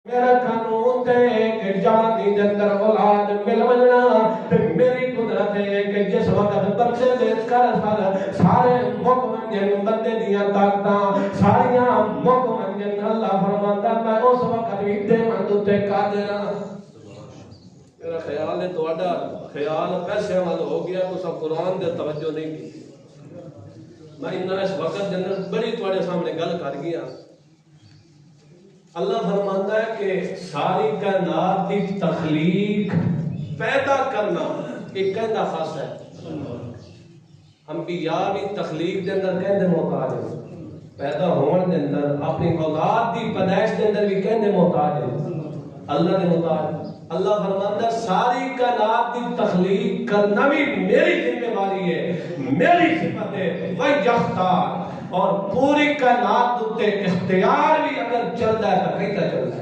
میرا قانون تے کہ جوانی دے اندر اولاد مل ونجنا تے میری قدرت ہے کہ جس وقت بچے دے کر سارے مک ونجن بندے دیاں طاقتاں ساریاں مک ونجن اللہ فرماندا میں اس وقت بھی دے من تے قادر ہاں۔ میرا خیال ہے تہاڈا خیال پیسے والا ہو گیا، تو سب قرآن دے توجہ نہیں کی۔ میں اس وقت دے اندر بڑی تہاڈے سامنے گل کر گیا۔ اللہ فرماتا ہے کہ ساری کائنات کی تخلیق پیدا کرنا ایک کہندا خاص ہے۔ انبیاء بھی تخلیق دے اندر کہندے محتاج ہیں، پیدا ہون دے اندر اپنی اولاد دی پیدائش دے اندر بھی کہندے محتاج ہیں، اللہ دے محتاج۔ اللہ فرماتا ہے ساری کائنات کی تخلیق کرنا بھی میری ذمہ داری ہے، میری صفت ہے۔ وَيَخْتَارُ، اور پوری کائنات تے اختیار بھی اگر چلتا ہے تو کیتا چلتا ہے۔